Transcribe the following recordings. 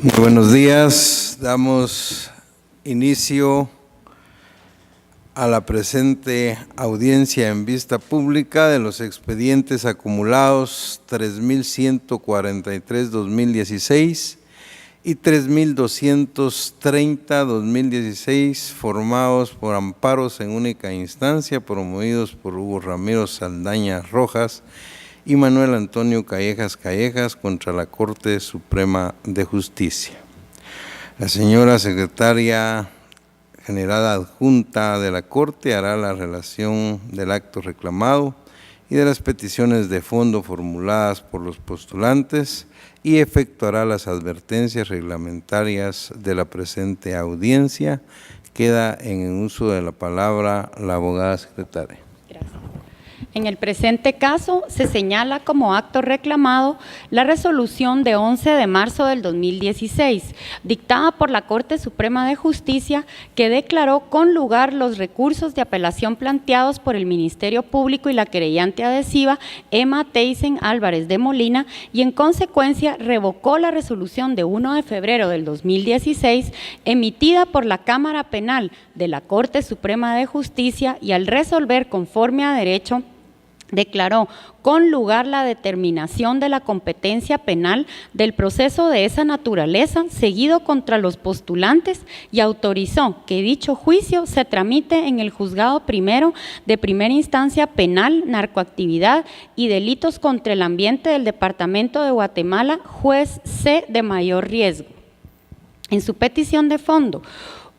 Muy buenos días. Damos inicio a la presente audiencia en vista pública de los expedientes acumulados 3143-2016 y 3230-2016, formados por amparos en única instancia, promovidos por Hugo Ramiro Saldaña Rojas y Manuel Antonio Callejas contra la Corte Suprema de Justicia. La señora secretaria general adjunta de la Corte hará la relación del acto reclamado y de las peticiones de fondo formuladas por los postulantes y efectuará las advertencias reglamentarias de la presente audiencia. Queda en uso de la palabra la abogada secretaria. Gracias. En el presente caso, se señala como acto reclamado la resolución de 11 de marzo del 2016, dictada por la Corte Suprema de Justicia, que declaró con lugar los recursos de apelación planteados por el Ministerio Público y la querellante adhesiva Emma Teisen Álvarez de Molina, y en consecuencia revocó la resolución de 1 de febrero del 2016, emitida por la Cámara Penal de la Corte Suprema de Justicia, y al resolver conforme a derecho, declaró con lugar la determinación de la competencia penal del proceso de esa naturaleza seguido contra los postulantes y autorizó que dicho juicio se tramite en el Juzgado Primero de Primera Instancia Penal, Narcoactividad y Delitos contra el Ambiente del Departamento de Guatemala, juez C de mayor riesgo. En su petición de fondo,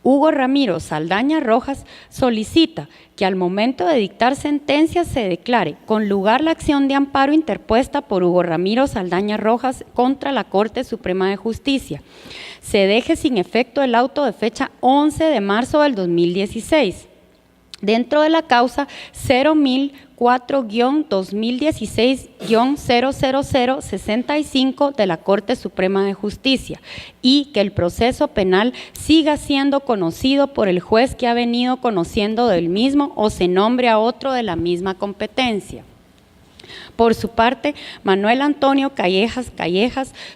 Hugo Ramiro Saldaña Rojas solicita que al momento de dictar sentencia se declare con lugar la acción de amparo interpuesta por Hugo Ramiro Saldaña Rojas contra la Corte Suprema de Justicia. Se deje sin efecto el auto de fecha 11 de marzo del 2016. Dentro de la causa 01004-2016-00065 de la Corte Suprema de Justicia, y que el proceso penal siga siendo conocido por el juez que ha venido conociendo del mismo o se nombre a otro de la misma competencia. Por su parte, Manuel Antonio Callejas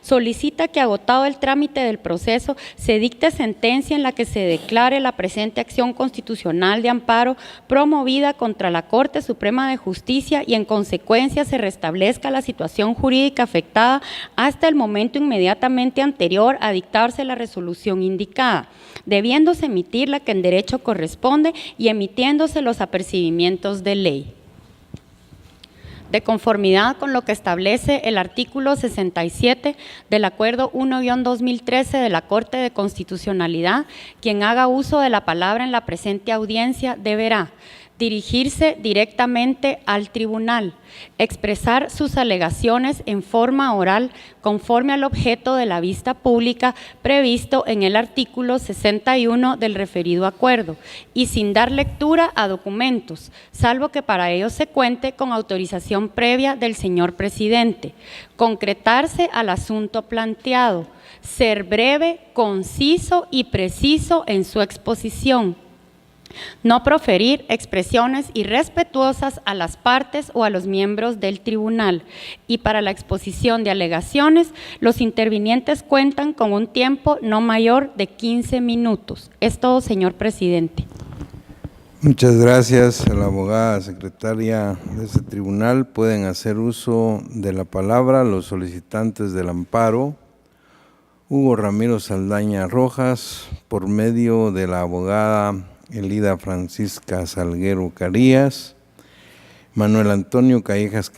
solicita que, agotado el trámite del proceso, se dicte sentencia en la que se declare la presente acción constitucional de amparo promovida contra la Corte Suprema de Justicia y en consecuencia se restablezca la situación jurídica afectada hasta el momento inmediatamente anterior a dictarse la resolución indicada, debiéndose emitir la que en derecho corresponde y emitiéndose los apercibimientos de ley. De conformidad con lo que establece el artículo 67 del Acuerdo 1-2013 de la Corte de Constitucionalidad, quien haga uso de la palabra en la presente audiencia deberá dirigirse directamente al tribunal, expresar sus alegaciones en forma oral conforme al objeto de la vista pública previsto en el artículo 61 del referido acuerdo y sin dar lectura a documentos, salvo que para ello se cuente con autorización previa del señor presidente, concretarse al asunto planteado, ser breve, conciso y preciso en su exposición, no proferir expresiones irrespetuosas a las partes o a los miembros del tribunal, y para la exposición de alegaciones, los intervinientes cuentan con un tiempo no mayor de 15 minutos. Es todo, señor presidente. Muchas gracias a la abogada secretaria de este tribunal. Pueden hacer uso de la palabra los solicitantes del amparo. Hugo Ramiro Saldaña Rojas, por medio de la abogada Elida Francisca Salguero Carías; Manuel Antonio Callejas,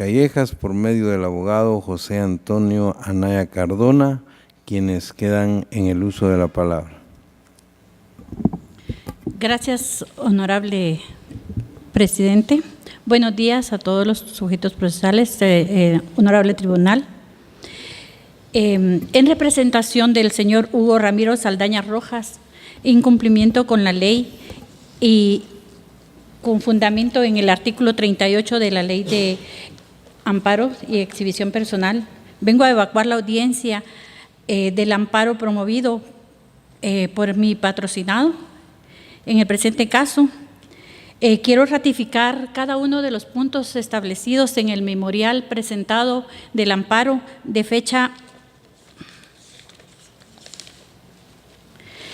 por medio del abogado José Antonio Anaya Cardona, quienes quedan en el uso de la palabra. Gracias, honorable presidente. Buenos días a todos los sujetos procesales, honorable tribunal. En representación del señor Hugo Ramiro Saldaña Rojas, en cumplimiento con la ley y con fundamento en el artículo 38 de la Ley de Amparo y Exhibición Personal, vengo a evacuar la audiencia del amparo promovido por mi patrocinado. En el presente caso, quiero ratificar cada uno de los puntos establecidos en el memorial presentado del amparo de fecha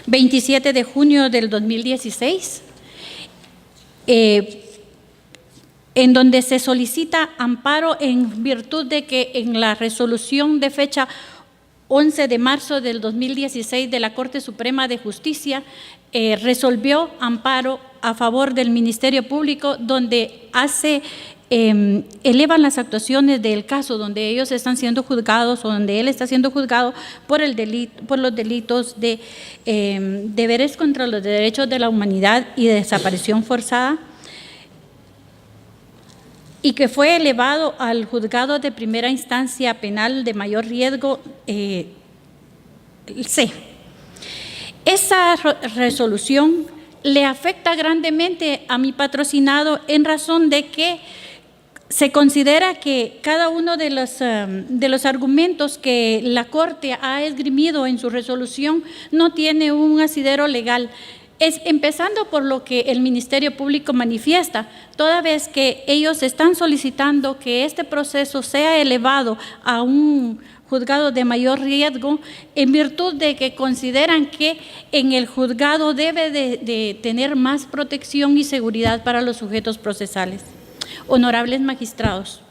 27 de junio del 2016, en donde se solicita amparo en virtud de que en la resolución de fecha 11 de marzo del 2016 de la Corte Suprema de Justicia resolvió amparo a favor del Ministerio Público, donde elevan las actuaciones del caso, donde ellos están siendo juzgados o donde él está siendo juzgado por los delitos de deberes contra los derechos de la humanidad y de desaparición forzada, y que fue elevado al juzgado de primera instancia penal de mayor riesgo C. Esa resolución le afecta grandemente a mi patrocinado en razón de que se considera que cada uno de los argumentos que la Corte ha esgrimido en su resolución no tiene un asidero legal. Empezando por lo que el Ministerio Público manifiesta, toda vez que ellos están solicitando que este proceso sea elevado a un juzgado de mayor riesgo, en virtud de que consideran que en el juzgado debe de tener más protección y seguridad para los sujetos procesales. Honorables magistrados,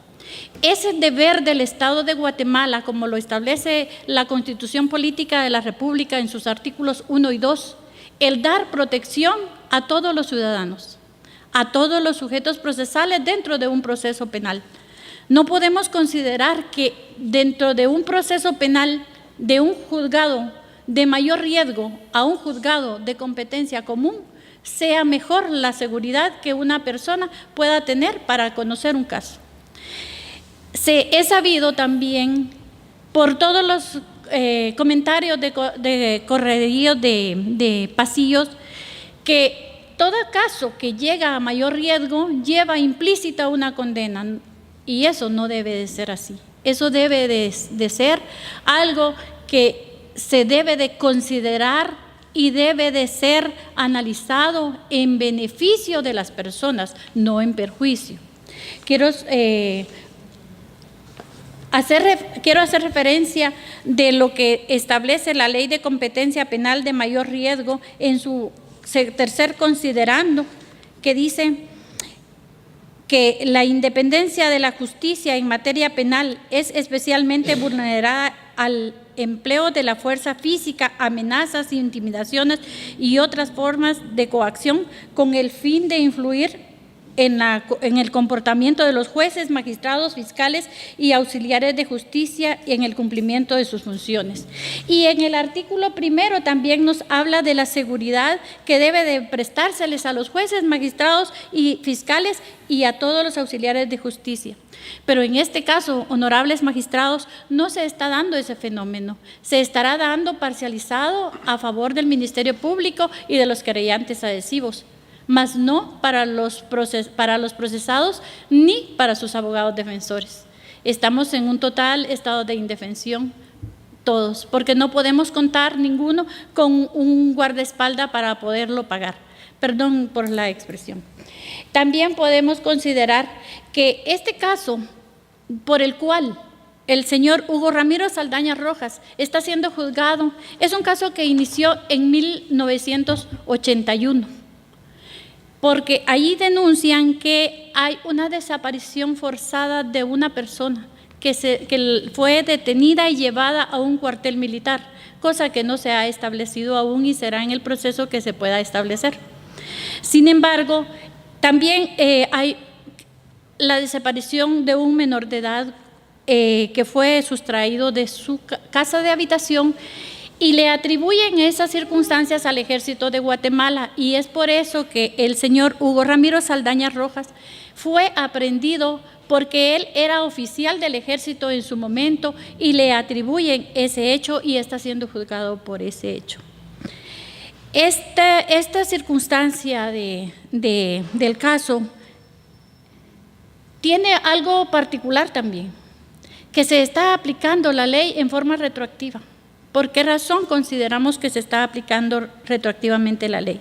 es el deber del Estado de Guatemala, como lo establece la Constitución Política de la República en sus artículos 1 y 2, el dar protección a todos los ciudadanos, a todos los sujetos procesales dentro de un proceso penal. No podemos considerar que dentro de un proceso penal, de un juzgado de mayor riesgo a un juzgado de competencia común, sea mejor la seguridad que una persona pueda tener para conocer un caso. Es sabido también por todos los comentarios de correríos de pasillos que todo caso que llega a mayor riesgo lleva implícita una condena, y eso no debe de ser así. Eso debe de ser algo que se debe de considerar y debe de ser analizado en beneficio de las personas, no en perjuicio. Quiero hacer referencia de lo que establece la Ley de Competencia Penal de Mayor Riesgo en su tercer considerando, que dice que la independencia de la justicia en materia penal es especialmente vulnerada al empleo de la fuerza física, amenazas, intimidaciones y otras formas de coacción con el fin de influir en el comportamiento de los jueces, magistrados, fiscales y auxiliares de justicia y en el cumplimiento de sus funciones. Y en el artículo primero también nos habla de la seguridad que debe de prestárseles a los jueces, magistrados y fiscales y a todos los auxiliares de justicia. Pero en este caso, honorables magistrados, no se está dando ese fenómeno. Se estará dando parcializado a favor del Ministerio Público y de los querellantes adhesivos, mas no para los procesados ni para sus abogados defensores. Estamos en un total estado de indefensión todos, porque no podemos contar ninguno con un guardaespaldas para poderlo pagar. Perdón por la expresión. También podemos considerar que este caso por el cual el señor Hugo Ramiro Saldaña Rojas está siendo juzgado es un caso que inició en 1981. Porque ahí denuncian que hay una desaparición forzada de una persona que fue detenida y llevada a un cuartel militar, cosa que no se ha establecido aún y será en el proceso que se pueda establecer. Sin embargo, también hay la desaparición de un menor de edad que fue sustraído de su casa de habitación y le atribuyen esas circunstancias al Ejército de Guatemala, y es por eso que el señor Hugo Ramiro Saldaña Rojas fue aprehendido porque él era oficial del Ejército en su momento y le atribuyen ese hecho y está siendo juzgado por ese hecho. Esta circunstancia del caso tiene algo particular también, que se está aplicando la ley en forma retroactiva. ¿Por qué razón consideramos que se está aplicando retroactivamente la ley?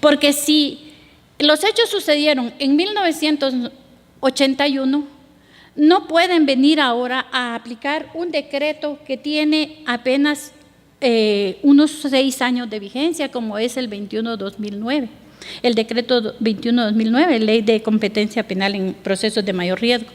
Porque si los hechos sucedieron en 1981, no pueden venir ahora a aplicar un decreto que tiene apenas unos 6 años de vigencia, como es el 21-2009, el decreto 21-2009, ley de competencia penal en procesos de mayor riesgo.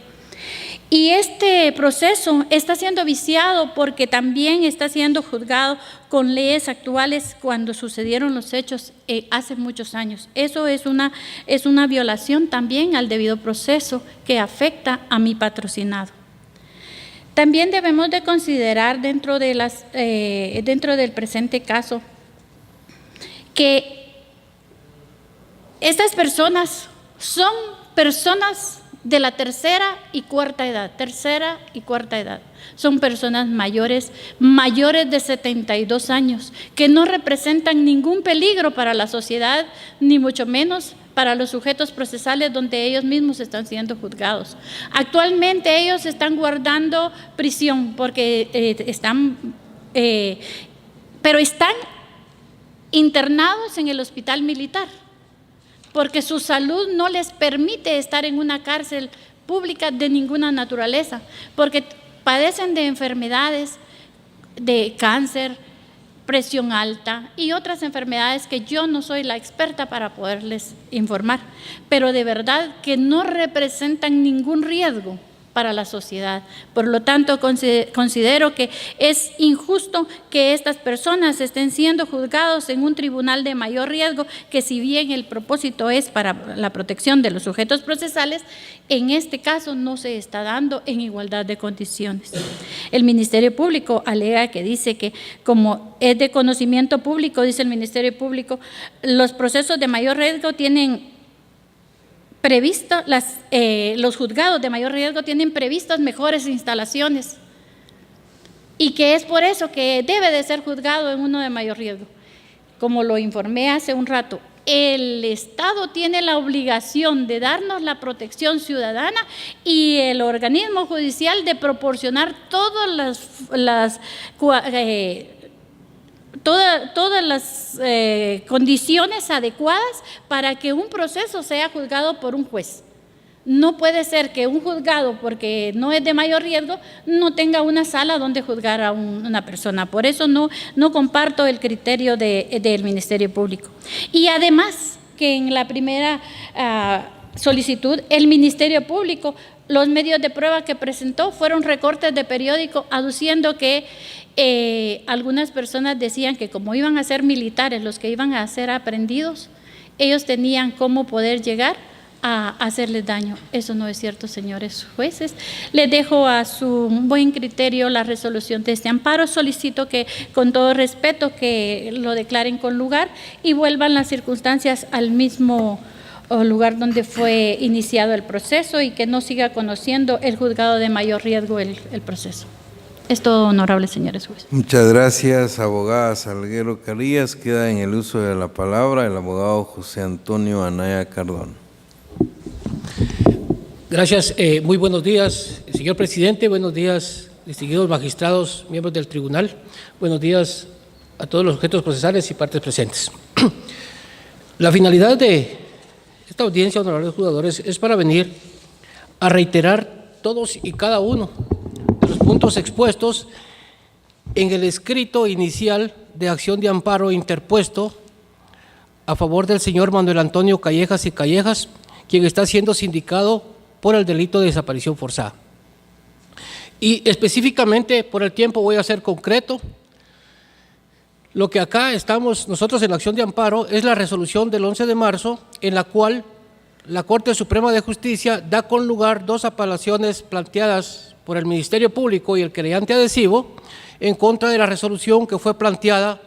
Y este proceso está siendo viciado porque también está siendo juzgado con leyes actuales cuando sucedieron los hechos hace muchos años. Eso es una violación también al debido proceso que afecta a mi patrocinado. También debemos de considerar dentro del presente caso que estas personas son personas de la tercera y cuarta edad. Son personas mayores de 72 años, que no representan ningún peligro para la sociedad, ni mucho menos para los sujetos procesales donde ellos mismos están siendo juzgados. Actualmente ellos están guardando prisión porque están internados en el hospital militar, porque su salud no les permite estar en una cárcel pública de ninguna naturaleza, porque padecen de enfermedades, de cáncer, presión alta y otras enfermedades que yo no soy la experta para poderles informar, pero de verdad que no representan ningún riesgo para la sociedad. Por lo tanto, considero que es injusto que estas personas estén siendo juzgados en un tribunal de mayor riesgo, que si bien el propósito es para la protección de los sujetos procesales, en este caso no se está dando en igualdad de condiciones. El Ministerio Público alega que dice que como es de conocimiento público, dice el Ministerio Público, los procesos de mayor riesgo tienen previsto, los juzgados de mayor riesgo tienen previstas mejores instalaciones y que es por eso que debe de ser juzgado en uno de mayor riesgo. Como lo informé hace un rato, el Estado tiene la obligación de darnos la protección ciudadana y el organismo judicial de proporcionar todas las condiciones adecuadas para que un proceso sea juzgado por un juez. No puede ser que un juzgado, porque no es de mayor riesgo, no tenga una sala donde juzgar a una persona. Por eso no comparto el criterio del Ministerio Público. Y además que en la primera solicitud, el Ministerio Público, los medios de prueba que presentó fueron recortes de periódico aduciendo que algunas personas decían que como iban a ser militares los que iban a ser aprehendidos, ellos tenían cómo poder llegar a hacerles daño. Eso no es cierto, señores jueces. Les dejo a su buen criterio la resolución de este amparo. Solicito que, con todo respeto, que lo declaren con lugar y vuelvan las circunstancias al mismo lugar donde fue iniciado el proceso y que no siga conociendo el juzgado de mayor riesgo el proceso. Es todo, honorables señores jueces. Muchas gracias, abogada Salguero Carías. Queda en el uso de la palabra el abogado José Antonio Anaya Cardona. Gracias, muy buenos días, señor presidente, buenos días, distinguidos magistrados, miembros del tribunal, buenos días a todos los sujetos procesales y partes presentes. La finalidad de esta audiencia, honorables juzgadores, es para venir a reiterar todos y cada uno de los puntos expuestos en el escrito inicial de acción de amparo interpuesto a favor del señor Manuel Antonio Callejas y Callejas, quien está siendo sindicado por el delito de desaparición forzada. Y específicamente por el tiempo voy a ser concreto. Lo que acá estamos nosotros en la acción de amparo es la resolución del 11 de marzo en la cual la Corte Suprema de Justicia da con lugar dos apelaciones planteadas por el Ministerio Público y el querellante adhesivo en contra de la resolución que fue planteada,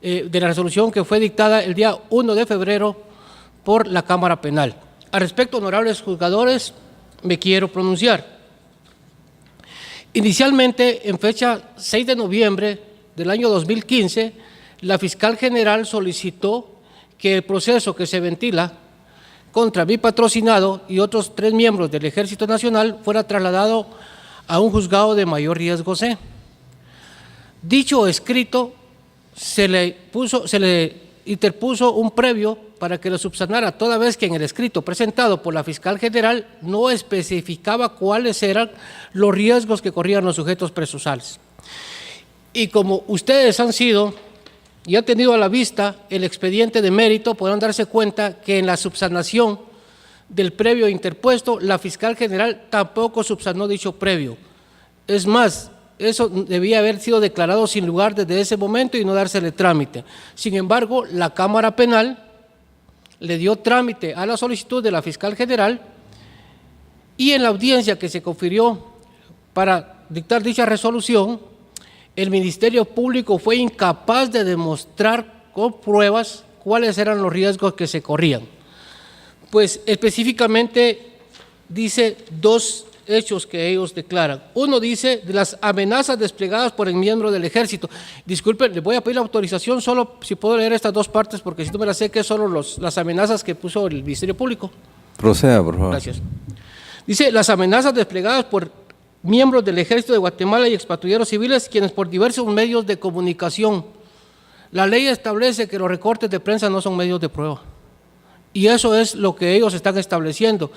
de la resolución que fue dictada el día 1 de febrero por la Cámara Penal. Al respecto, honorables juzgadores, me quiero pronunciar. Inicialmente, en fecha 6 de noviembre del año 2015, la fiscal general solicitó que el proceso que se ventila contra mi patrocinado y otros 3 miembros del Ejército Nacional fuera trasladado a un juzgado de mayor riesgo C. Dicho escrito se le interpuso un previo para que lo subsanara, toda vez que en el escrito presentado por la fiscal general no especificaba cuáles eran los riesgos que corrían los sujetos procesales. Y como ustedes han sido y han tenido a la vista el expediente de mérito, podrán darse cuenta que en la subsanación del previo interpuesto, la fiscal general tampoco subsanó dicho previo. Es más, eso debía haber sido declarado sin lugar desde ese momento y no dársele trámite. Sin embargo, la Cámara Penal le dio trámite a la solicitud de la fiscal general y en la audiencia que se confirió para dictar dicha resolución, el Ministerio Público fue incapaz de demostrar con pruebas cuáles eran los riesgos que se corrían. Pues específicamente dice dos hechos que ellos declaran. Uno dice de las amenazas desplegadas por el miembro del ejército. Disculpen, le voy a pedir la autorización solo si puedo leer estas dos partes, porque si no me las sé, que son las amenazas que puso el Ministerio Público. Proceda, por favor. Gracias. Dice, las amenazas desplegadas por miembros del Ejército de Guatemala y expatrulleros civiles, quienes por diversos medios de comunicación. La ley establece que los recortes de prensa no son medios de prueba. Y eso es lo que ellos están estableciendo.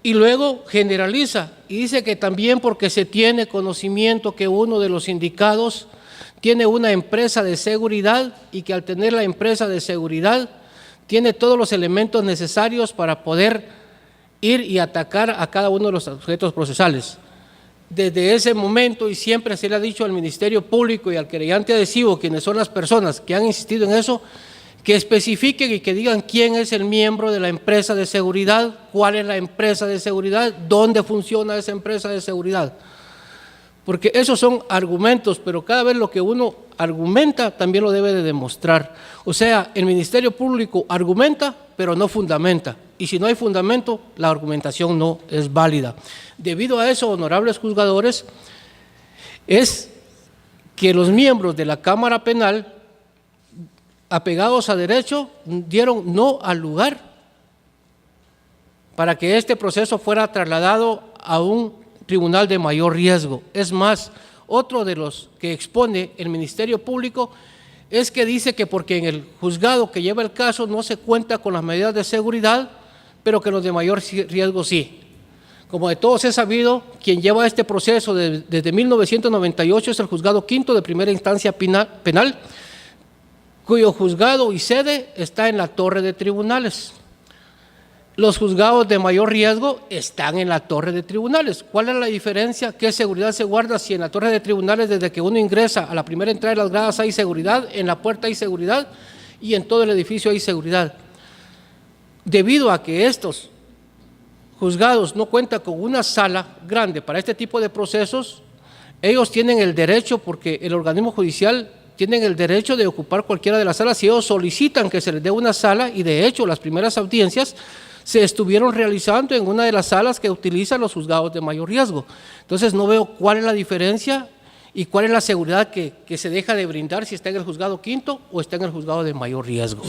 Y luego generaliza y dice que también porque se tiene conocimiento que uno de los sindicados tiene una empresa de seguridad y que al tener la empresa de seguridad tiene todos los elementos necesarios para poder ir y atacar a cada uno de los sujetos procesales. Desde ese momento, y siempre se le ha dicho al Ministerio Público y al querellante adhesivo, quienes son las personas que han insistido en eso, que especifiquen y que digan quién es el miembro de la empresa de seguridad, cuál es la empresa de seguridad, dónde funciona esa empresa de seguridad. Porque esos son argumentos, pero cada vez lo que uno argumenta también lo debe de demostrar. O sea, el Ministerio Público argumenta, pero no fundamenta. Y si no hay fundamento, la argumentación no es válida. Debido a eso, honorables juzgadores, es que los miembros de la Cámara Penal, apegados a derecho, dieron no al lugar para que este proceso fuera trasladado a un tribunal de mayor riesgo. Es más, otro de los que expone el Ministerio Público es que dice que porque en el juzgado que lleva el caso no se cuenta con las medidas de seguridad, pero que los de mayor riesgo sí. Como de todos es sabido, quien lleva este proceso desde 1998 es el Juzgado Quinto de Primera Instancia Penal, cuyo juzgado y sede está en la Torre de Tribunales. Los juzgados de mayor riesgo están en la Torre de Tribunales. ¿Cuál es la diferencia? ¿Qué seguridad se guarda si en la Torre de Tribunales desde que uno ingresa a la primera entrada de las gradas hay seguridad, en la puerta hay seguridad y en todo el edificio hay seguridad? Debido a que estos juzgados no cuentan con una sala grande para este tipo de procesos, ellos tienen el derecho, porque el organismo judicial tienen el derecho de ocupar cualquiera de las salas si ellos solicitan que se les dé una sala, y de hecho las primeras audiencias se estuvieron realizando en una de las salas que utilizan los juzgados de mayor riesgo. Entonces no veo cuál es la diferencia y cuál es la seguridad que se deja de brindar si está en el juzgado quinto o está en el juzgado de mayor riesgo.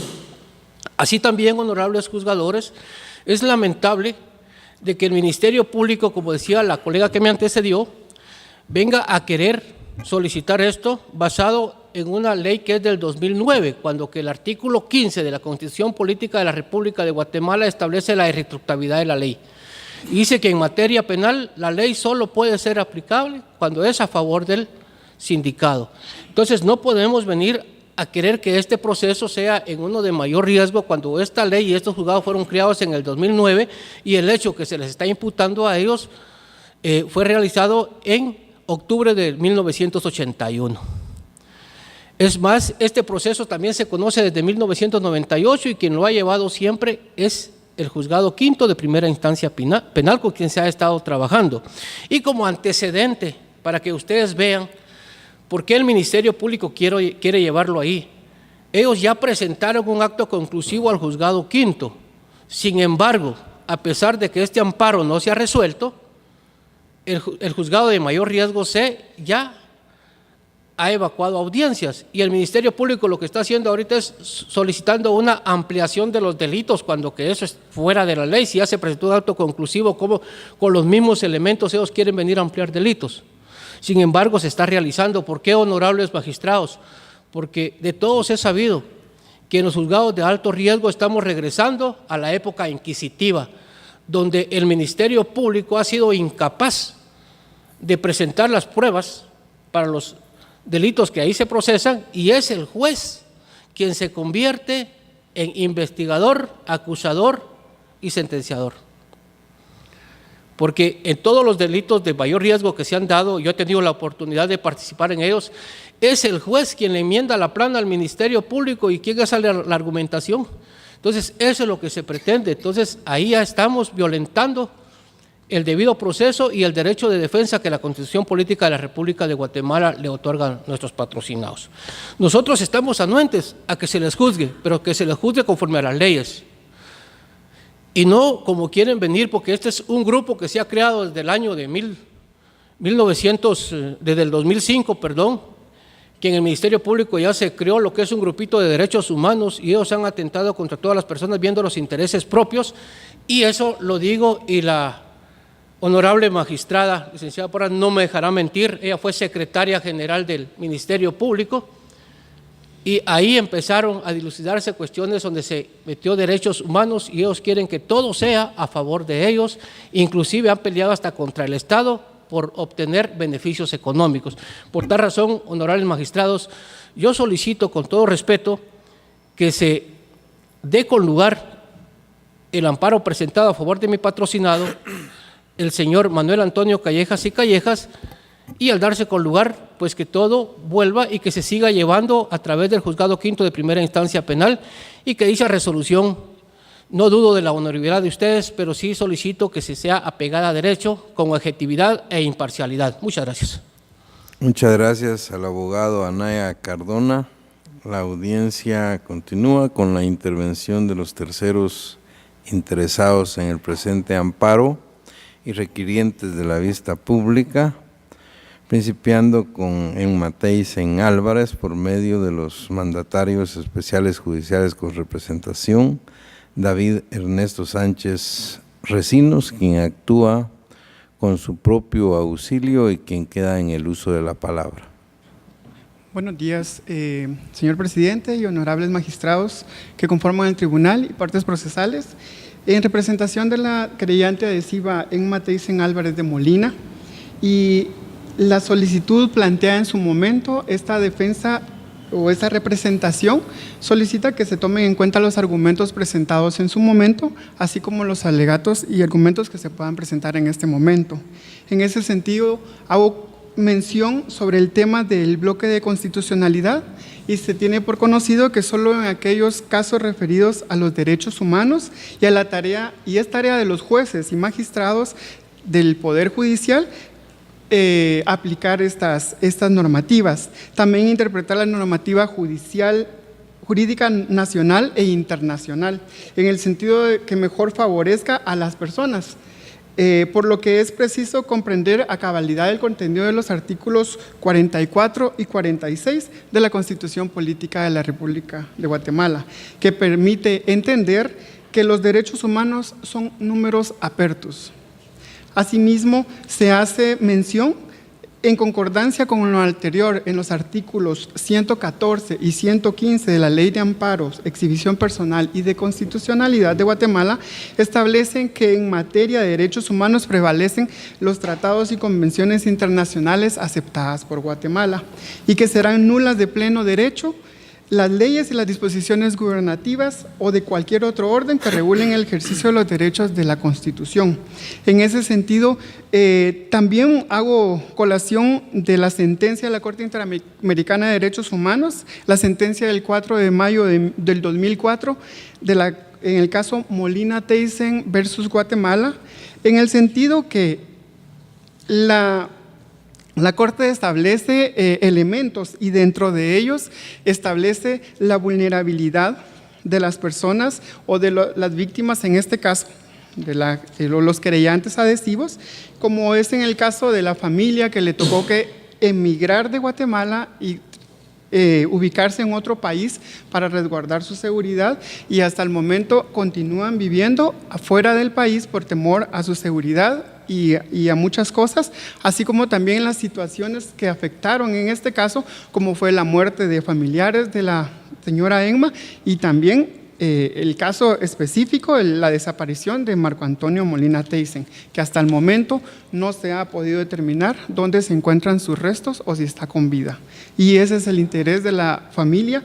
Así también, honorables juzgadores, es lamentable de que el Ministerio Público, como decía la colega que me antecedió, venga a querer solicitar esto basado en una ley que es del 2009, cuando que el artículo 15 de la Constitución Política de la República de Guatemala establece la irretroactividad de la ley. Y dice que en materia penal la ley solo puede ser aplicable cuando es a favor del sindicado. Entonces no podemos venir a querer que este proceso sea en uno de mayor riesgo cuando esta ley y estos juzgados fueron creados en el 2009 y el hecho que se les está imputando a ellos fue realizado en octubre de 1981. Es más, este proceso también se conoce desde 1998 y quien lo ha llevado siempre es el Juzgado Quinto de Primera Instancia Penal con quien se ha estado trabajando. Y como antecedente, para que ustedes vean por qué el Ministerio Público quiere llevarlo ahí, ellos ya presentaron un acto conclusivo al Juzgado Quinto. Sin embargo, a pesar de que este amparo no se ha resuelto, el Juzgado de Mayor Riesgo C ya ha evacuado audiencias y el Ministerio Público lo que está haciendo ahorita es solicitando una ampliación de los delitos cuando que eso es fuera de la ley. Si ya se presentó un acto conclusivo, como con los mismos elementos ellos quieren venir a ampliar delitos. Sin embargo, se está realizando. ¿Por qué, honorables magistrados? Porque de todos es sabido que en los juzgados de alto riesgo estamos regresando a la época inquisitiva, donde el Ministerio Público ha sido incapaz de presentar las pruebas para los delitos que ahí se procesan, y es el juez quien se convierte en investigador, acusador y sentenciador. Porque en todos los delitos de mayor riesgo que se han dado, yo he tenido la oportunidad de participar en ellos, es el juez quien le enmienda la plana al Ministerio Público y quien hace la argumentación. Entonces, eso es lo que se pretende. Entonces, ahí ya estamos violentando el debido proceso y el derecho de defensa que la Constitución Política de la República de Guatemala le otorga a nuestros patrocinados. Nosotros estamos anuentes a que se les juzgue, pero que se les juzgue conforme a las leyes. Y no como quieren venir, porque este es un grupo que se ha creado desde el año de desde el 2005, perdón, que en el Ministerio Público ya se creó lo que es un grupito de derechos humanos, y ellos han atentado contra todas las personas viendo los intereses propios, y eso lo digo, y la honorable magistrada, licenciada Porras, no me dejará mentir, ella fue secretaria general del Ministerio Público, y ahí empezaron a dilucidarse cuestiones donde se metió derechos humanos, y ellos quieren que todo sea a favor de ellos, inclusive han peleado hasta contra el Estado por obtener beneficios económicos. Por tal razón, honorables magistrados, yo solicito con todo respeto que se dé con lugar el amparo presentado a favor de mi patrocinado, el señor Manuel Antonio Callejas y Callejas, y al darse con lugar, pues que todo vuelva y que se siga llevando a través del Juzgado Quinto de Primera Instancia Penal, y que dicha resolución, no dudo de la honorabilidad de ustedes, pero sí solicito que se sea apegada a derecho, con objetividad e imparcialidad. Muchas gracias. Muchas gracias al abogado Anaya Cardona. La audiencia continúa con la intervención de los terceros interesados en el presente amparo y requirientes de la vista pública, principiando con Emma Teisen Álvarez por medio de los mandatarios especiales judiciales con representación, David Ernesto Sánchez Recinos, quien actúa con su propio auxilio y quien queda en el uso de la palabra. Buenos días, señor presidente y honorables magistrados que conforman el tribunal y partes procesales. En representación de la querellante adhesiva Emma Teisen Álvarez de Molina, y la solicitud plantea en su momento esta defensa o esta representación solicita que se tomen en cuenta los argumentos presentados en su momento, así como los alegatos y argumentos que se puedan presentar en este momento. En ese sentido, hago mención sobre el tema del bloque de constitucionalidad, y se tiene por conocido que solo en aquellos casos referidos a los derechos humanos y a la tarea, y es tarea de los jueces y magistrados del Poder Judicial, aplicar estas normativas. También interpretar la normativa jurídica nacional e internacional, en el sentido de que mejor favorezca a las personas, por lo que es preciso comprender a cabalidad el contenido de los artículos 44 y 46 de la Constitución Política de la República de Guatemala, que permite entender que los derechos humanos son números apertus. Asimismo, se hace mención, en concordancia con lo anterior, en los artículos 114 y 115 de la Ley de Amparos, Exhibición Personal y de Constitucionalidad de Guatemala, establecen que en materia de derechos humanos prevalecen los tratados y convenciones internacionales aceptadas por Guatemala, y que serán nulas de pleno derecho las leyes y las disposiciones gubernativas o de cualquier otro orden que regulen el ejercicio de los derechos de la Constitución. En ese sentido, también hago colación de la sentencia de la Corte Interamericana de Derechos Humanos, la sentencia del 4 de mayo del 2004, en el caso Molina Teisen versus Guatemala, en el sentido que la Corte establece elementos, y dentro de ellos establece la vulnerabilidad de las personas o de las víctimas, en este caso de los querellantes adhesivos, como es en el caso de la familia que le tocó que emigrar de Guatemala y ubicarse en otro país para resguardar su seguridad, y hasta el momento continúan viviendo afuera del país por temor a su seguridad y a muchas cosas, así como también las situaciones que afectaron en este caso, como fue la muerte de familiares de la señora Emma, y también el caso específico, la desaparición de Marco Antonio Molina Teisen, que hasta el momento no se ha podido determinar dónde se encuentran sus restos o si está con vida. Y ese es el interés de la familia,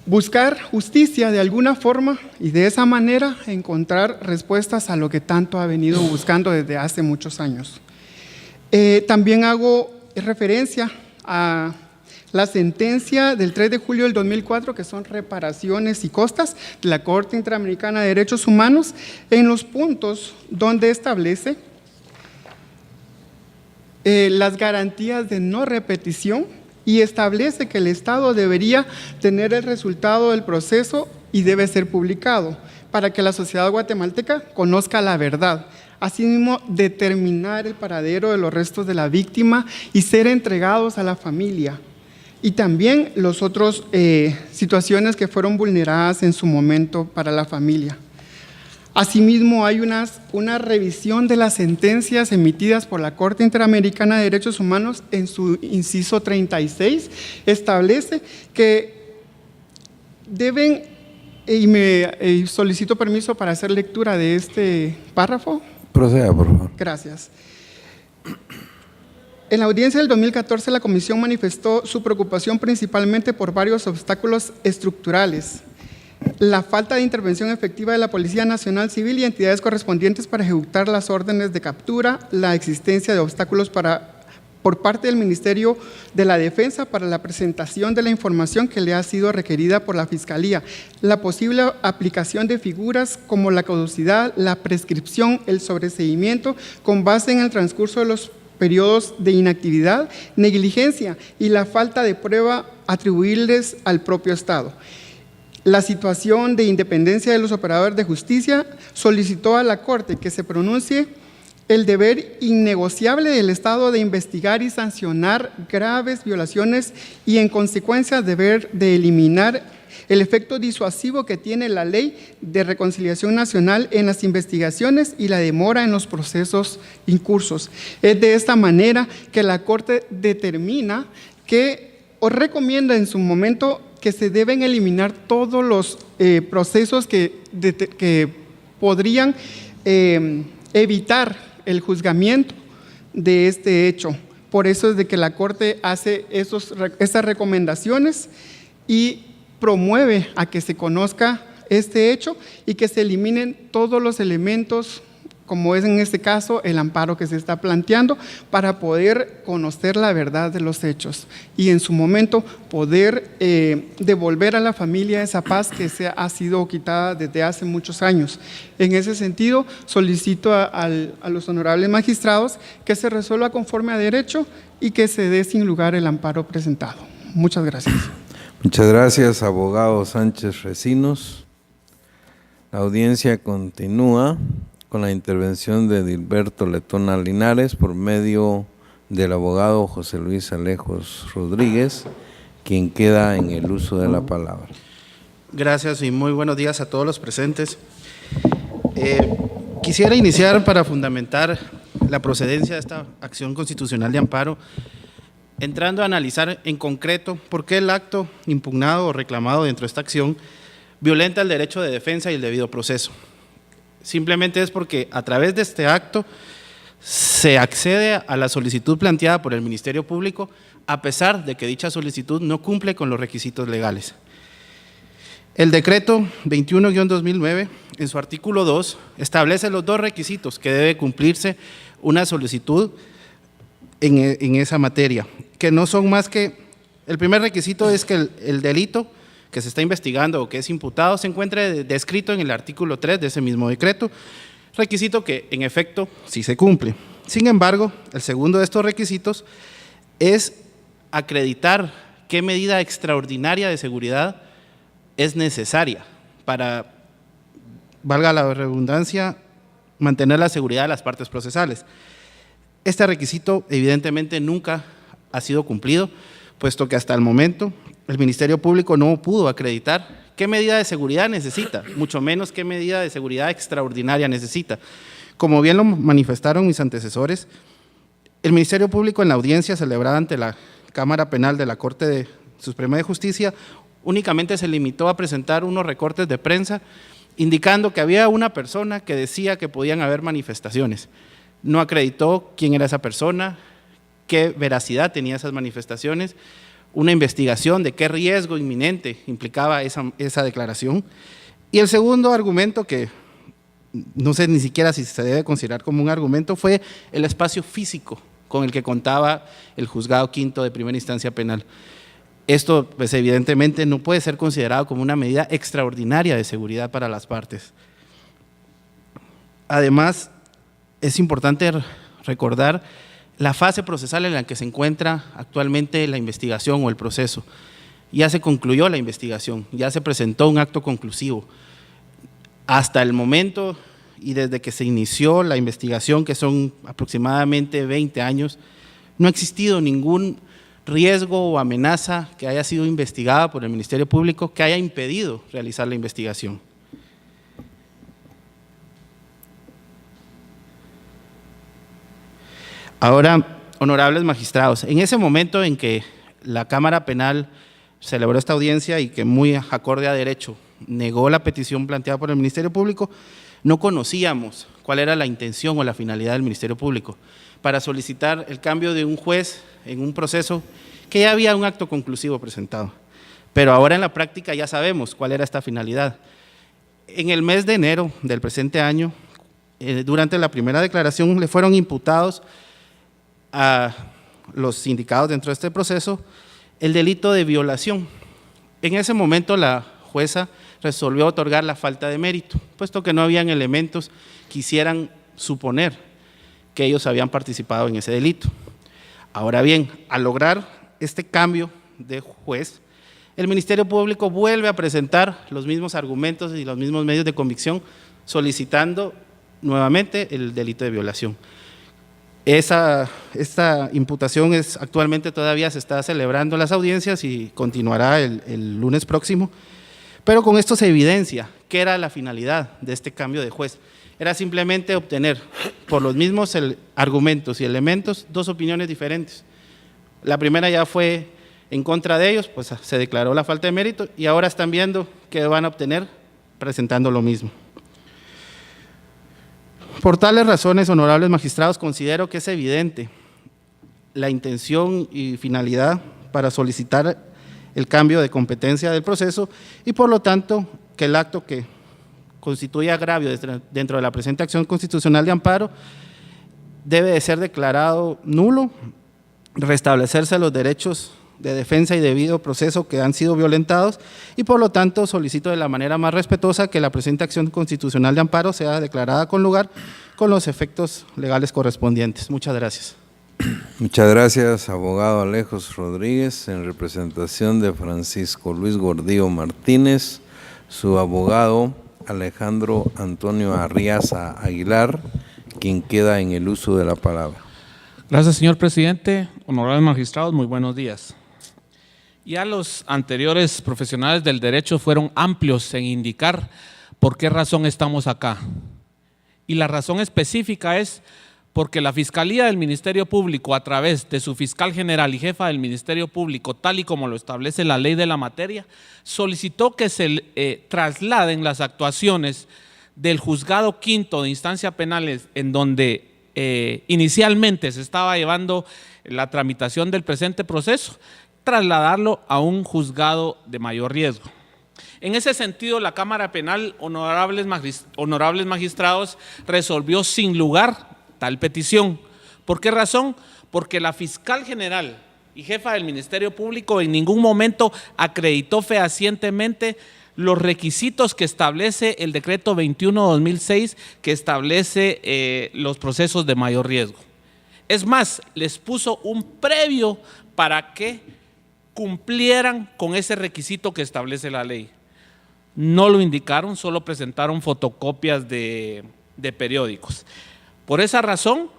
buscar justicia de alguna forma y de esa manera encontrar respuestas a lo que tanto ha venido buscando desde hace muchos años. También hago referencia a la sentencia del 3 de julio del 2004, que son reparaciones y costas de la Corte Interamericana de Derechos Humanos, en los puntos donde establece las garantías de no repetición y establece que el Estado debería tener el resultado del proceso y debe ser publicado para que la sociedad guatemalteca conozca la verdad. Asimismo, determinar el paradero de los restos de la víctima y ser entregados a la familia. Y también las otras situaciones que fueron vulneradas en su momento para la familia. Asimismo, hay una revisión de las sentencias emitidas por la Corte Interamericana de Derechos Humanos en su inciso 36, establece que deben, y solicito permiso para hacer lectura de este párrafo. Proceda, por favor. Gracias. En la audiencia del 2014, la Comisión manifestó su preocupación principalmente por varios obstáculos estructurales: la falta de intervención efectiva de la Policía Nacional Civil y entidades correspondientes para ejecutar las órdenes de captura, la existencia de obstáculos por parte del Ministerio de la Defensa para la presentación de la información que le ha sido requerida por la Fiscalía, la posible aplicación de figuras como la caducidad, la prescripción, el sobreseimiento con base en el transcurso de los periodos de inactividad, negligencia y la falta de prueba atribuibles al propio Estado. La situación de independencia de los operadores de justicia solicitó a la Corte que se pronuncie el deber innegociable del Estado de investigar y sancionar graves violaciones y en consecuencia deber de eliminar el efecto disuasivo que tiene la Ley de Reconciliación Nacional en las investigaciones y la demora en los procesos incursos. Es de esta manera que la Corte determina que, o recomienda en su momento, que se deben eliminar todos los procesos que podrían evitar el juzgamiento de este hecho. Por eso es de que la Corte hace estas recomendaciones y promueve a que se conozca este hecho y que se eliminen todos los elementos, como es en este caso el amparo que se está planteando, para poder conocer la verdad de los hechos y en su momento poder devolver a la familia esa paz que ha sido quitada desde hace muchos años. En ese sentido, solicito a los honorables magistrados que se resuelva conforme a derecho y que se dé sin lugar el amparo presentado. Muchas gracias. Muchas gracias, abogado Sánchez Recinos. La audiencia continúa con la intervención de Dilberto Letona Linares por medio del abogado José Luis Alejos Rodríguez, quien queda en el uso de la palabra. Gracias y muy buenos días a todos los presentes. Quisiera iniciar para fundamentar la procedencia de esta acción constitucional de amparo, entrando a analizar en concreto por qué el acto impugnado o reclamado dentro de esta acción violenta el derecho de defensa y el debido proceso. Simplemente es porque a través de este acto se accede a la solicitud planteada por el Ministerio Público, a pesar de que dicha solicitud no cumple con los requisitos legales. El decreto 21-2009, en su artículo 2, establece los dos requisitos que debe cumplirse una solicitud en esa materia, que no son más que, el primer requisito es que el delito que se está investigando o que es imputado se encuentre descrito en el artículo 3 de ese mismo decreto, requisito que en efecto sí se cumple. Sin embargo, el segundo de estos requisitos es acreditar qué medida extraordinaria de seguridad es necesaria para, valga la redundancia, mantener la seguridad de las partes procesales. Este requisito evidentemente nunca ha sido cumplido, puesto que hasta el momento el Ministerio Público no pudo acreditar qué medida de seguridad necesita, mucho menos qué medida de seguridad extraordinaria necesita. Como bien lo manifestaron mis antecesores, el Ministerio Público en la audiencia celebrada ante la Cámara Penal de la Corte Suprema de Justicia únicamente se limitó a presentar unos recortes de prensa indicando que había una persona que decía que podían haber manifestaciones. No acreditó quién era esa persona, qué veracidad tenía esas manifestaciones, una investigación de qué riesgo inminente implicaba esa declaración. Y el segundo argumento, que no sé ni siquiera si se debe considerar como un argumento, fue el espacio físico con el que contaba el Juzgado Quinto de Primera Instancia Penal. Esto, pues evidentemente, no puede ser considerado como una medida extraordinaria de seguridad para las partes. Además, es importante recordar la fase procesal en la que se encuentra actualmente la investigación o el proceso. Ya se concluyó la investigación, ya se presentó un acto conclusivo. Hasta el momento y desde que se inició la investigación, que son aproximadamente 20 años, no ha existido ningún riesgo o amenaza que haya sido investigada por el Ministerio Público que haya impedido realizar la investigación. Ahora, honorables magistrados, en ese momento en que la Cámara Penal celebró esta audiencia y que muy acorde a derecho negó la petición planteada por el Ministerio Público, no conocíamos cuál era la intención o la finalidad del Ministerio Público para solicitar el cambio de un juez en un proceso que ya había un acto conclusivo presentado. Pero ahora en la práctica ya sabemos cuál era esta finalidad. En el mes de enero del presente año, durante la primera declaración, le fueron imputados a los indicados dentro de este proceso el delito de violación. En ese momento la jueza resolvió otorgar la falta de mérito, puesto que no habían elementos que hicieran suponer que ellos habían participado en ese delito. Ahora bien, al lograr este cambio de juez, el Ministerio Público vuelve a presentar los mismos argumentos y los mismos medios de convicción, solicitando nuevamente el delito de violación. Esta imputación actualmente todavía se está celebrando las audiencias y continuará el lunes próximo, pero con esto se evidencia qué era la finalidad de este cambio de juez. Era simplemente obtener por los mismos argumentos y elementos dos opiniones diferentes. La primera ya fue en contra de ellos, pues se declaró la falta de mérito y ahora están viendo qué van a obtener presentando lo mismo. Por tales razones, honorables magistrados, considero que es evidente la intención y finalidad para solicitar el cambio de competencia del proceso y por lo tanto que el acto que constituye agravio dentro de la presente acción constitucional de amparo debe de ser declarado nulo, restablecerse los derechos de defensa y debido proceso que han sido violentados y por lo tanto solicito de la manera más respetuosa que la presente acción constitucional de amparo sea declarada con lugar con los efectos legales correspondientes. Muchas gracias. Muchas gracias, abogado Alejos Rodríguez, en representación de Francisco Luis Gordillo Martínez, su abogado Alejandro Antonio Arriaza Aguilar, quien queda en el uso de la palabra. Gracias, señor presidente. Honorables magistrados, muy buenos días. Ya los anteriores profesionales del derecho fueron amplios en indicar por qué razón estamos acá. Y la razón específica es porque la Fiscalía del Ministerio Público, a través de su fiscal general y jefa del Ministerio Público, tal y como lo establece la ley de la materia, solicitó que se trasladen las actuaciones del Juzgado Quinto de Instancia Penales, en donde inicialmente se estaba llevando la tramitación del presente proceso, trasladarlo a un juzgado de mayor riesgo. En ese sentido, la Cámara Penal, honorables magistrados, resolvió sin lugar tal petición. ¿Por qué razón? Porque la fiscal general y jefa del Ministerio Público en ningún momento acreditó fehacientemente los requisitos que establece el decreto 21/2006 que establece los procesos de mayor riesgo. Es más, les puso un previo para que cumplieran con ese requisito que establece la ley. No lo indicaron, solo presentaron fotocopias de periódicos. Por esa razón,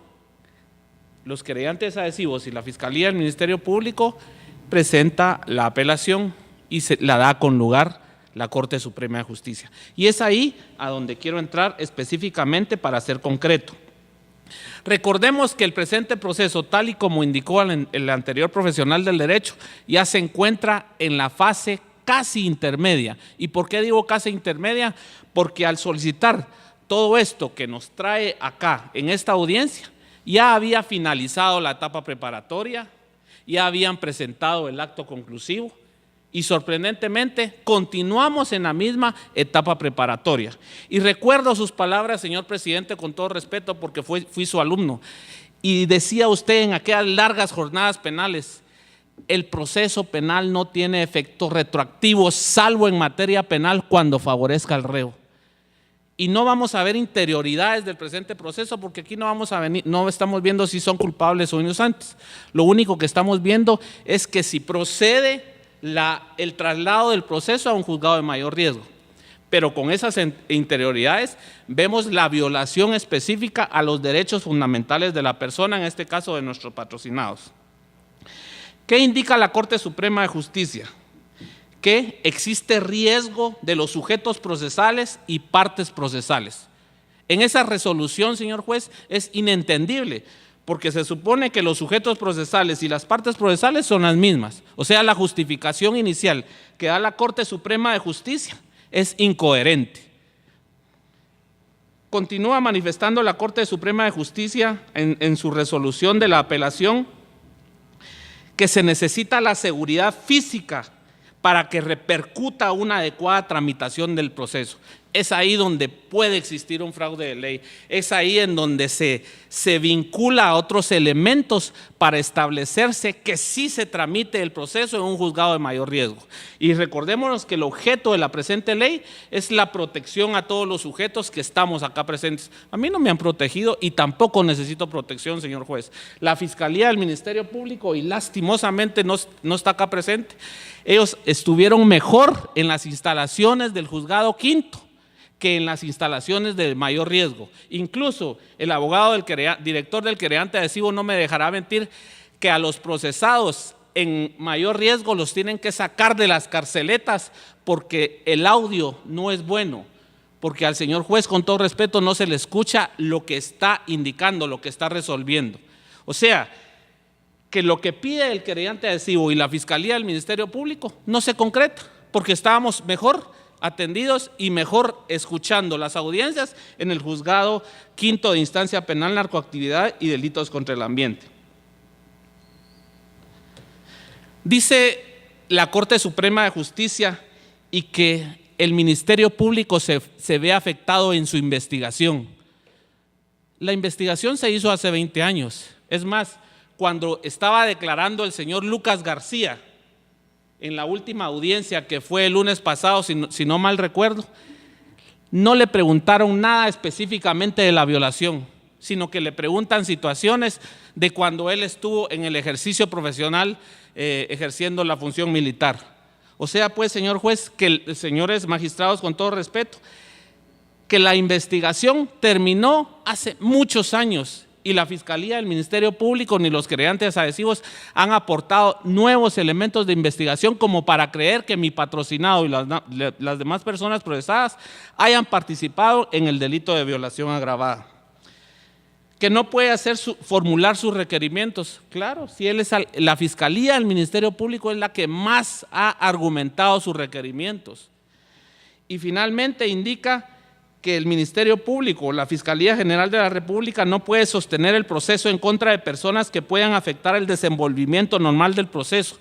los querellantes adhesivos y la Fiscalía del Ministerio Público presenta la apelación y se la da con lugar la Corte Suprema de Justicia. Y es ahí a donde quiero entrar específicamente para ser concreto. Recordemos que el presente proceso, tal y como indicó el anterior profesional del derecho, ya se encuentra en la fase casi intermedia. ¿Y por qué digo casi intermedia? Porque al solicitar todo esto que nos trae acá en esta audiencia, ya había finalizado la etapa preparatoria, ya habían presentado el acto conclusivo y sorprendentemente continuamos en la misma etapa preparatoria. Y recuerdo sus palabras, señor presidente, con todo respeto, porque fui su alumno, y decía usted en aquellas largas jornadas penales: el proceso penal no tiene efectos retroactivos salvo en materia penal cuando favorezca al reo. Y no vamos a ver interioridades del presente proceso, porque aquí no estamos viendo si son culpables o inocentes. Lo único que estamos viendo es que si procede el traslado del proceso a un juzgado de mayor riesgo. Pero con esas interioridades vemos la violación específica a los derechos fundamentales de la persona, en este caso de nuestros patrocinados. ¿Qué indica la Corte Suprema de Justicia? Que existe riesgo de los sujetos procesales y partes procesales. En esa resolución, señor juez, es inentendible, porque se supone que los sujetos procesales y las partes procesales son las mismas. O sea, la justificación inicial que da la Corte Suprema de Justicia es incoherente. Continúa manifestando la Corte Suprema de Justicia en su resolución de la apelación que se necesita la seguridad física para que repercuta una adecuada tramitación del proceso. Es ahí donde puede existir un fraude de ley, es ahí en donde se vincula a otros elementos para establecerse que sí se tramite el proceso en un juzgado de mayor riesgo. Y recordémonos que el objeto de la presente ley es la protección a todos los sujetos que estamos acá presentes. A mí no me han protegido y tampoco necesito protección, señor juez. La Fiscalía del Ministerio Público, y lastimosamente no está acá presente, ellos estuvieron mejor en las instalaciones del juzgado quinto que en las instalaciones de mayor riesgo. Incluso el abogado director del querellante adhesivo no me dejará mentir que a los procesados en mayor riesgo los tienen que sacar de las carceletas porque el audio no es bueno, porque al señor juez, con todo respeto, no se le escucha lo que está indicando, lo que está resolviendo. O sea, que lo que pide el querellante adhesivo y la Fiscalía del Ministerio Público no se concreta, porque estábamos mejor atendidos y mejor escuchando las audiencias en el juzgado quinto de instancia penal, narcoactividad y delitos contra el ambiente. Dice la Corte Suprema de Justicia y que el Ministerio Público se ve afectado en su investigación. La investigación se hizo hace 20 años. Es más, cuando estaba declarando el señor Lucas García en la última audiencia que fue el lunes pasado, si no mal recuerdo, no le preguntaron nada específicamente de la violación, sino que le preguntan situaciones de cuando él estuvo en el ejercicio profesional ejerciendo la función militar. O sea, pues, señor juez, señores magistrados, con todo respeto, que la investigación terminó hace muchos años y la Fiscalía del Ministerio Público ni los querellantes adhesivos han aportado nuevos elementos de investigación como para creer que mi patrocinado y las demás personas procesadas hayan participado en el delito de violación agravada. Que no puede formular sus requerimientos. Claro, si la Fiscalía del Ministerio Público es la que más ha argumentado sus requerimientos. Y finalmente indica que el Ministerio Público, la Fiscalía General de la República, no puede sostener el proceso en contra de personas que puedan afectar el desenvolvimiento normal del proceso.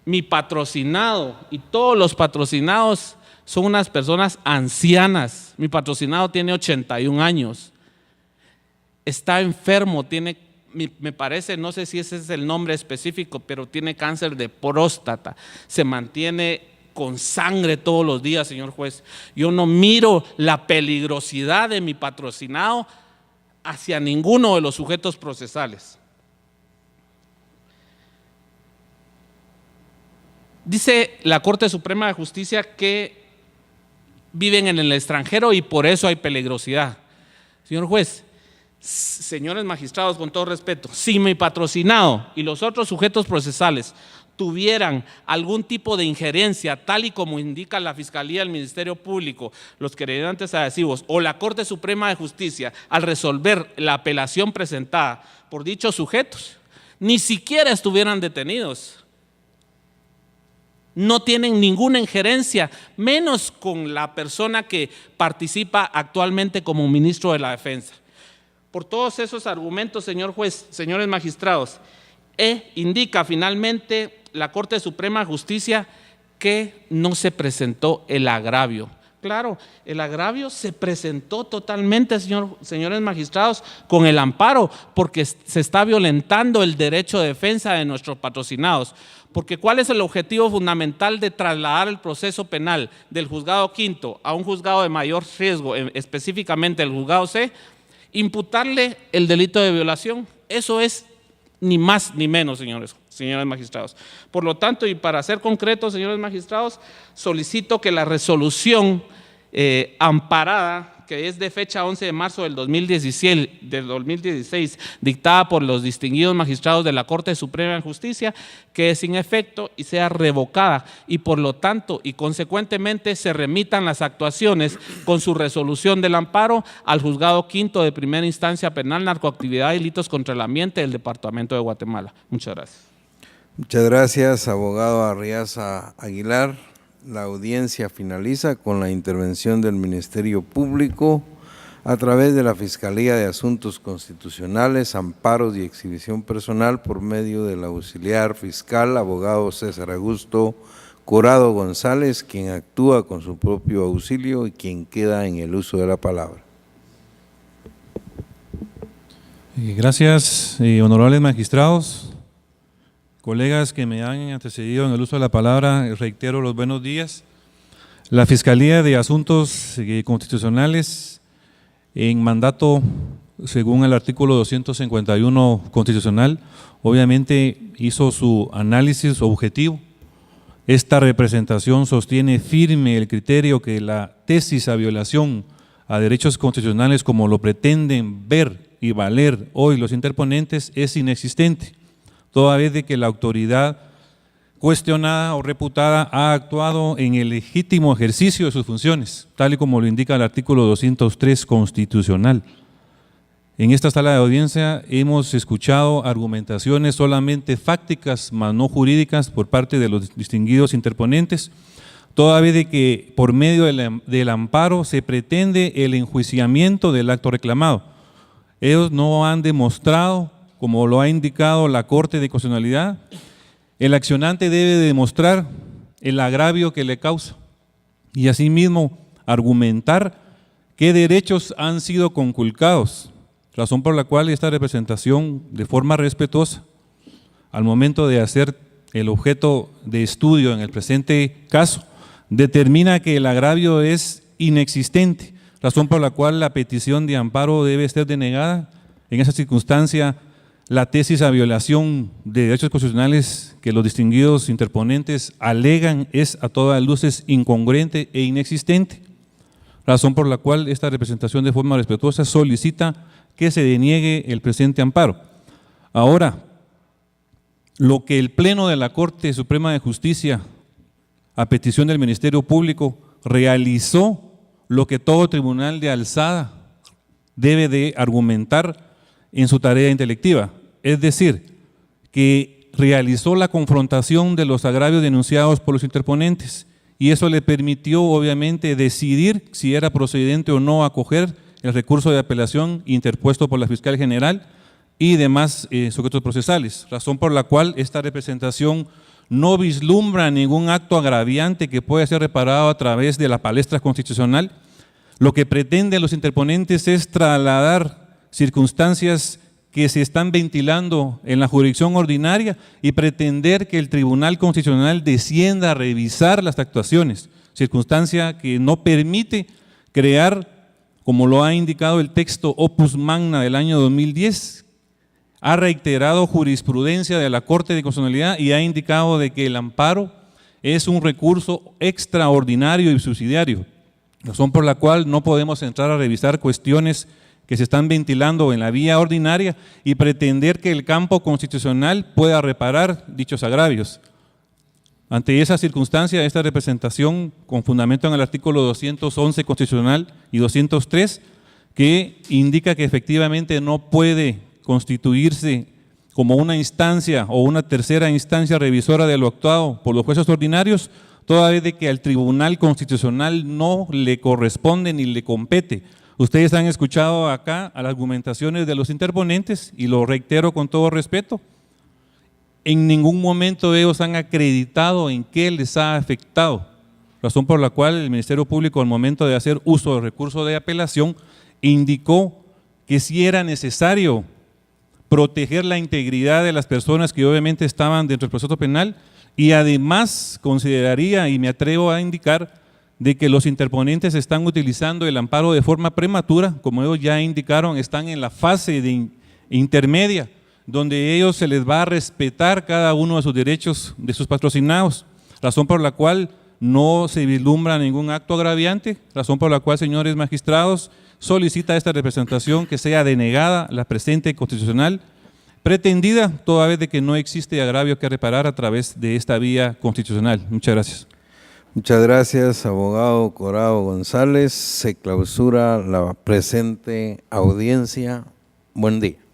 Mi patrocinado y todos los patrocinados son unas personas ancianas. Mi patrocinado tiene 81 años. Está enfermo, me parece, no sé si ese es el nombre específico, pero tiene cáncer de próstata. Se mantiene con sangre todos los días, señor juez. Yo no miro la peligrosidad de mi patrocinado hacia ninguno de los sujetos procesales. Dice la Corte Suprema de Justicia que viven en el extranjero y por eso hay peligrosidad. Señor juez, señores magistrados, con todo respeto, si mi patrocinado y los otros sujetos procesales tuvieran algún tipo de injerencia, tal y como indica la Fiscalía del Ministerio Público, los querellantes adhesivos o la Corte Suprema de Justicia al resolver la apelación presentada por dichos sujetos, ni siquiera estuvieran detenidos. no tienen ninguna injerencia, menos con la persona que participa actualmente como ministro de la Defensa. Por todos esos argumentos, señor juez, señores magistrados, indica finalmente la Corte Suprema de Justicia que no se presentó el agravio. Claro, el agravio se presentó totalmente, señores magistrados, con el amparo, porque se está violentando el derecho de defensa de nuestros patrocinados. Porque ¿cuál es el objetivo fundamental de trasladar el proceso penal del juzgado quinto a un juzgado de mayor riesgo, específicamente el juzgado C? Imputarle el delito de violación. Eso es ni más ni menos, señores magistrados. Por lo tanto, y para ser concretos, señores magistrados, solicito que la resolución amparada, que es de fecha 11 de marzo del 2016, dictada por los distinguidos magistrados de la Corte Suprema de Justicia, quede sin efecto y sea revocada, y por lo tanto y consecuentemente se remitan las actuaciones con su resolución del amparo al Juzgado Quinto de Primera Instancia Penal, Narcoactividad y Delitos contra el Ambiente del Departamento de Guatemala. Muchas gracias. Muchas gracias, abogado Arriaza Aguilar. La audiencia finaliza con la intervención del Ministerio Público a través de la Fiscalía de Asuntos Constitucionales, Amparos y Exhibición Personal por medio del auxiliar fiscal, abogado César Augusto Corado González, quien actúa con su propio auxilio y quien queda en el uso de la palabra. Gracias, honorables magistrados. Colegas que me han antecedido en el uso de la palabra, reitero los buenos días. La Fiscalía de Asuntos Constitucionales, en mandato según el artículo 251 constitucional, obviamente hizo su análisis objetivo. Esta representación sostiene firme el criterio que la tesis a violación a derechos constitucionales, como lo pretenden ver y valer hoy los interponentes, es inexistente, toda vez de que la autoridad cuestionada o reputada ha actuado en el legítimo ejercicio de sus funciones, tal y como lo indica el artículo 203 constitucional. En esta sala de audiencia hemos escuchado argumentaciones solamente fácticas, mas no jurídicas, por parte de los distinguidos interponentes, toda vez de que por medio del amparo se pretende el enjuiciamiento del acto reclamado. Ellos no han demostrado, como lo ha indicado la Corte de Constitucionalidad, el accionante debe demostrar el agravio que le causa y asimismo argumentar qué derechos han sido conculcados, razón por la cual esta representación, de forma respetuosa, al momento de hacer el objeto de estudio en el presente caso, determina que el agravio es inexistente, razón por la cual la petición de amparo debe ser denegada. En esa circunstancia, la tesis a violación de derechos constitucionales que los distinguidos interponentes alegan es a todas luces incongruente e inexistente, razón por la cual esta representación de forma respetuosa solicita que se deniegue el presente amparo. Ahora, lo que el Pleno de la Corte Suprema de Justicia, a petición del Ministerio Público, realizó lo que todo tribunal de alzada debe de argumentar en su tarea intelectiva, es decir, que realizó la confrontación de los agravios denunciados por los interponentes, y eso le permitió obviamente decidir si era procedente o no acoger el recurso de apelación interpuesto por la Fiscal General y demás sujetos procesales, razón por la cual esta representación no vislumbra ningún acto agraviante que pueda ser reparado a través de la palestra constitucional. Lo que pretenden los interponentes es trasladar circunstancias que se están ventilando en la jurisdicción ordinaria y pretender que el Tribunal Constitucional descienda a revisar las actuaciones, circunstancia que no permite crear, como lo ha indicado el texto Opus Magna del año 2010, ha reiterado jurisprudencia de la Corte de Constitucionalidad y ha indicado de que el amparo es un recurso extraordinario y subsidiario, razón por la cual no podemos entrar a revisar cuestiones que se están ventilando en la vía ordinaria y pretender que el campo constitucional pueda reparar dichos agravios. Ante esa circunstancia, esta representación, con fundamento en el artículo 211 constitucional y 203, que indica que efectivamente no puede constituirse como una instancia o una tercera instancia revisora de lo actuado por los jueces ordinarios, toda vez de que al Tribunal Constitucional no le corresponde ni le compete. Ustedes han escuchado acá a las argumentaciones de los interponentes y lo reitero con todo respeto. En ningún momento ellos han acreditado en qué les ha afectado, razón por la cual el Ministerio Público al momento de hacer uso del recurso de apelación indicó que sí era necesario proteger la integridad de las personas que obviamente estaban dentro del proceso penal y además consideraría, y me atrevo a indicar, de que los interponentes están utilizando el amparo de forma prematura, como ellos ya indicaron, están en la fase de intermedia, donde ellos se les va a respetar cada uno de sus derechos de sus patrocinados, razón por la cual no se vislumbra ningún acto agraviante, razón por la cual, señores magistrados, solicita esta representación que sea denegada la presente constitucional, pretendida toda vez de que no existe agravio que reparar a través de esta vía constitucional. Muchas gracias. Muchas gracias, abogado Corado González. Se clausura la presente audiencia. Buen día.